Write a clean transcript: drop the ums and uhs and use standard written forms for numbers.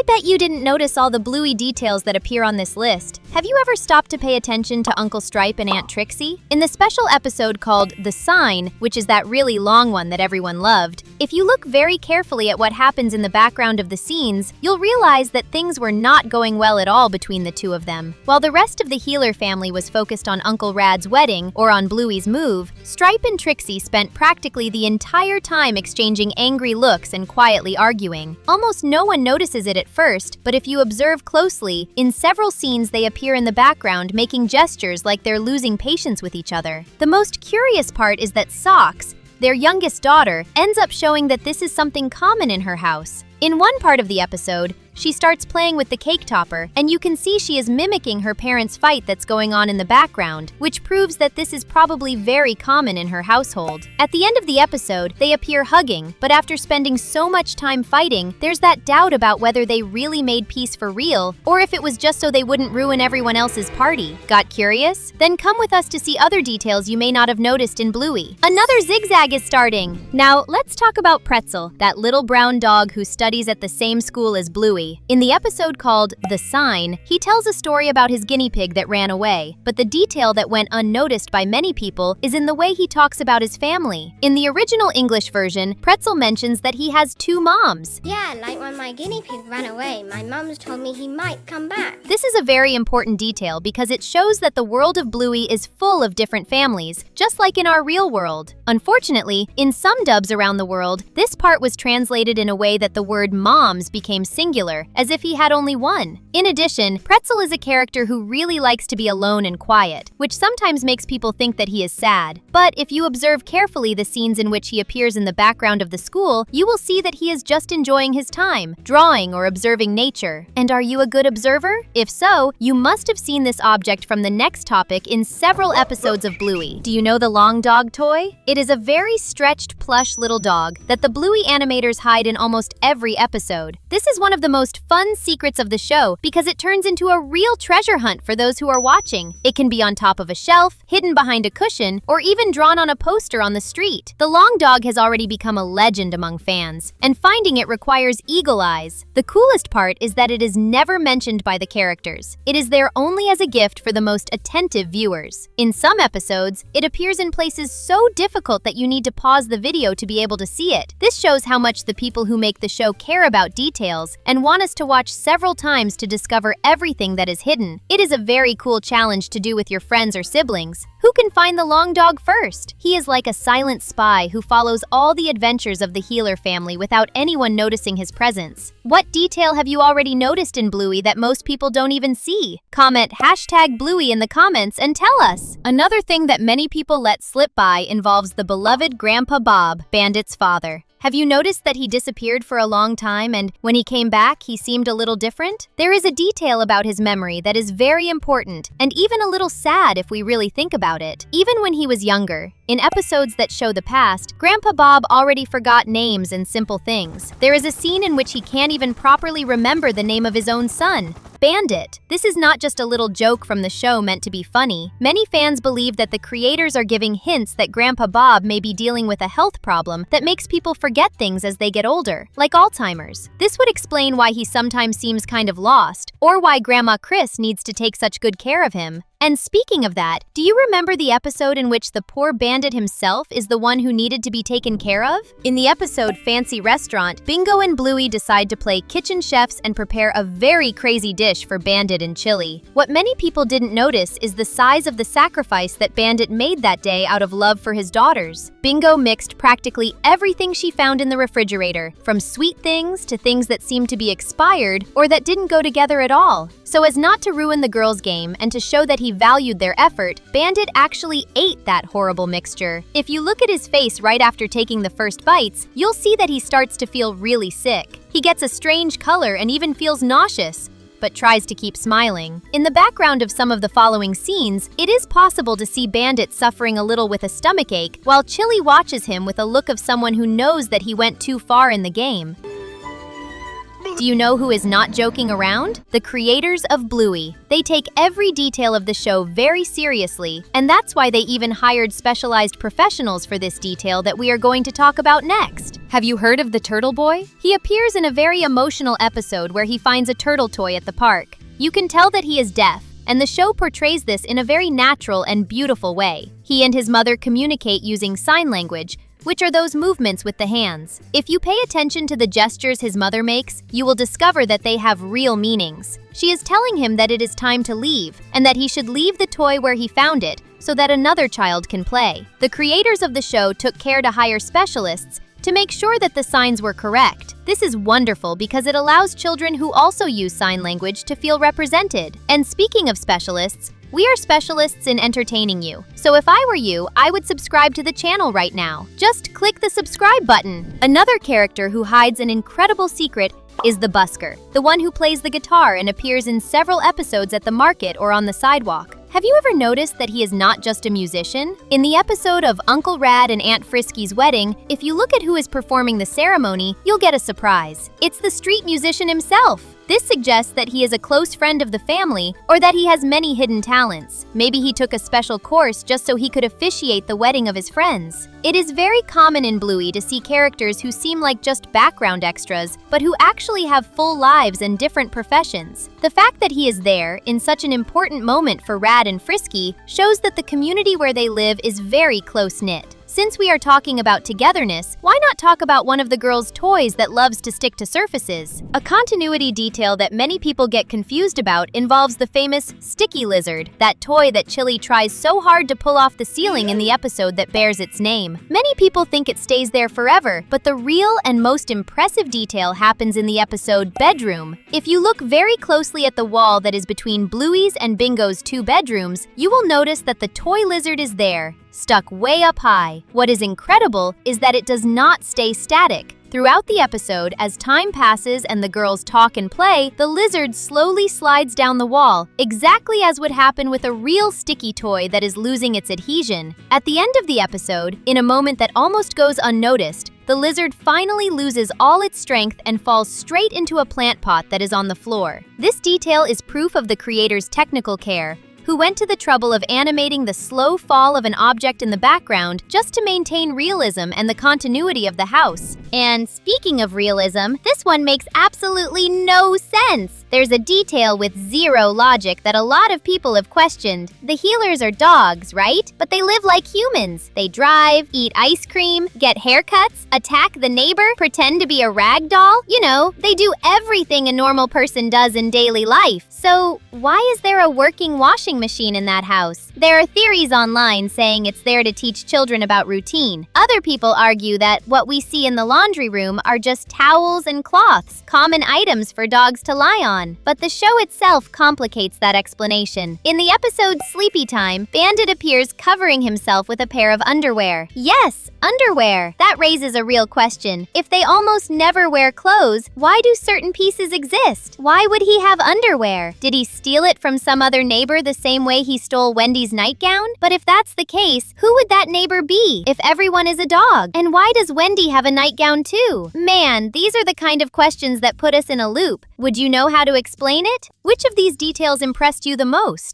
bet you didn't notice all the Bluey details that appear on this list. Have you ever stopped to pay attention to Uncle Stripe and Aunt Trixie? In the special episode called The Sign, which is that really long one that everyone loved, if you look very carefully at what happens in the background of the scenes, you'll realize that things were not going well at all between the two of them. While the rest of the Healer family was focused on Uncle Rad's wedding or on Bluey's move, Stripe and Trixie spent practically the entire time exchanging angry looks and quietly arguing. Almost no one notices it at first, but if you observe closely, in several scenes they appear in the background making gestures like they're losing patience with each other. The most curious part is that Socks, their youngest daughter, ends up showing that this is something common in her house. In one part of the episode, she starts playing with the cake topper, and you can see she is mimicking her parents' fight that's going on in the background, which proves that this is probably very common in her household. At the end of the episode, they appear hugging, but after spending so much time fighting, there's that doubt about whether they really made peace for real, or if it was just so they wouldn't ruin everyone else's party. Got curious? Then come with us to see other details you may not have noticed in Bluey. Another zigzag is starting! Now, let's talk about Pretzel, that little brown dog who studies at the same school as Bluey. In the episode called The Sign, he tells a story about his guinea pig that ran away, but the detail that went unnoticed by many people is in the way he talks about his family. In the original English version, Pretzel mentions that he has two moms. Yeah, like when my guinea pig ran away, my mom's told me he might come back. This is a very important detail because it shows that the world of Bluey is full of different families, just like in our real world. Unfortunately, in some dubs around the world, this part was translated in a way that the word moms became singular, as if he had only one. In addition, Pretzel is a character who really likes to be alone and quiet, which sometimes makes people think that he is sad. But if you observe carefully the scenes in which he appears in the background of the school, you will see that he is just enjoying his time, drawing or observing nature. And are you a good observer? If so, you must have seen this object from the next topic in several episodes of Bluey. Do you know the long dog toy? It is a very stretched plush little dog that the Bluey animators hide in almost every episode. This is one of the most fun secrets of the show because it turns into a real treasure hunt for those who are watching. It can be on top of a shelf, hidden behind a cushion, or even drawn on a poster on the street. The long dog has already become a legend among fans, and finding it requires eagle eyes. The coolest part is that it is never mentioned by the characters. It is there only as a gift for the most attentive viewers. In some episodes, it appears in places so difficult that you need to pause the video to be able to see it. This shows how much the people who make the show care about details and want us to watch several times to discover everything that is hidden. It is a very cool challenge to do with your friends or siblings. Who can find the long dog first? He is like a silent spy who follows all the adventures of the Healer family without anyone noticing his presence. What detail have you already noticed in Bluey that most people don't even see? Comment #Bluey in the comments and tell us. Another thing that many people let slip by involves the beloved Grandpa Bob, Bandit's father. Have you noticed that he disappeared for a long time and when he came back, he seemed a little different? There is a detail about his memory that is very important and even a little sad if we really think about it. Even when he was younger, in episodes that show the past, Grandpa Bob already forgot names and simple things. There is a scene in which he can't even properly remember the name of his own son, Bandit. This is not just a little joke from the show meant to be funny. Many fans believe that the creators are giving hints that Grandpa Bob may be dealing with a health problem that makes people forget things as they get older, like Alzheimer's. This would explain why he sometimes seems kind of lost, or why Grandma Chris needs to take such good care of him. And speaking of that, do you remember the episode in which the poor Bandit himself is the one who needed to be taken care of? In the episode Fancy Restaurant, Bingo and Bluey decide to play kitchen chefs and prepare a very crazy dish for Bandit and Chili. What many people didn't notice is the size of the sacrifice that Bandit made that day out of love for his daughters. Bingo mixed practically everything she found in the refrigerator, from sweet things to things that seemed to be expired or that didn't go together at all. So as not to ruin the girls' game and to show that he valued their effort, Bandit actually ate that horrible mixture. If you look at his face right after taking the first bites, you'll see that he starts to feel really sick. He gets a strange color and even feels nauseous, but tries to keep smiling. In the background of some of the following scenes, it is possible to see Bandit suffering a little with a stomachache, while Chili watches him with a look of someone who knows that he went too far in the game. Do you know who is not joking around? The creators of BLUEY. They take every detail of the show very seriously, and that's why they even hired specialized professionals for this detail that we are going to talk about next. Have you heard of the Turtle Boy? He appears in a very emotional episode where he finds a turtle toy at the park. You can tell that he is deaf, and the show portrays this in a very natural and beautiful way. He and his mother communicate using sign language, which are those movements with the hands. If you pay attention to the gestures his mother makes, you will discover that they have real meanings. She is telling him that it is time to leave, and that he should leave the toy where he found it, so that another child can play. The creators of the show took care to hire specialists to make sure that the signs were correct. This is wonderful because it allows children who also use sign language to feel represented. And speaking of specialists, we are specialists in entertaining you. So if I were you, I would subscribe to the channel right now. Just click the subscribe button. Another character who hides an incredible secret is the busker, the one who plays the guitar and appears in several episodes at the market or on the sidewalk. Have you ever noticed that he is not just a musician? In the episode of Uncle Rad and Aunt Frisky's wedding, if you look at who is performing the ceremony, you'll get a surprise. It's the street musician himself. This suggests that he is a close friend of the family or that he has many hidden talents. Maybe he took a special course just so he could officiate the wedding of his friends. It is very common in BLUEY to see characters who seem like just background extras, but who actually have full lives and different professions. The fact that he is there in such an important moment for Rad and Frisky shows that the community where they live is very close-knit. Since we are talking about togetherness, why not talk about one of the girls' toys that loves to stick to surfaces? A continuity detail that many people get confused about involves the famous sticky lizard, that toy that Chili tries so hard to pull off the ceiling in the episode that bears its name. Many people think it stays there forever, but the real and most impressive detail happens in the episode Bedroom. If you look very closely at the wall that is between Bluey's and Bingo's two bedrooms, you will notice that the toy lizard is there, stuck way up high. What is incredible is that it does not stay static. Throughout the episode, as time passes and the girls talk and play, the lizard slowly slides down the wall, exactly as would happen with a real sticky toy that is losing its adhesion. At the end of the episode, in a moment that almost goes unnoticed, the lizard finally loses all its strength and falls straight into a plant pot that is on the floor. This detail is proof of the creator's technical care, who went to the trouble of animating the slow fall of an object in the background just to maintain realism and the continuity of the house. And speaking of realism, this one makes absolutely no sense. There's a detail with zero logic that a lot of people have questioned. The healers are dogs, right? But they live like humans. They drive, eat ice cream, get haircuts, attack the neighbor, pretend to be a rag doll. You know, they do everything a normal person does in daily life. So why is there a working washing machine in that house? There are theories online saying it's there to teach children about routine. Other people argue that what we see in the laundry room are just towels and cloths, common items for dogs to lie on. But the show itself complicates that explanation. In the episode Sleepy Time, Bandit appears covering himself with a pair of underwear. Yes, underwear. That raises a real question. If they almost never wear clothes, why do certain pieces exist? Why would he have underwear? Did he steal it from some other neighbor the same way he stole Wendy's nightgown? But if that's the case, who would that neighbor be if everyone is a dog? And why does Wendy have a nightgown too? Man, these are the kind of questions that put us in a loop. Would you know how to explain it? Which of these details impressed you the most?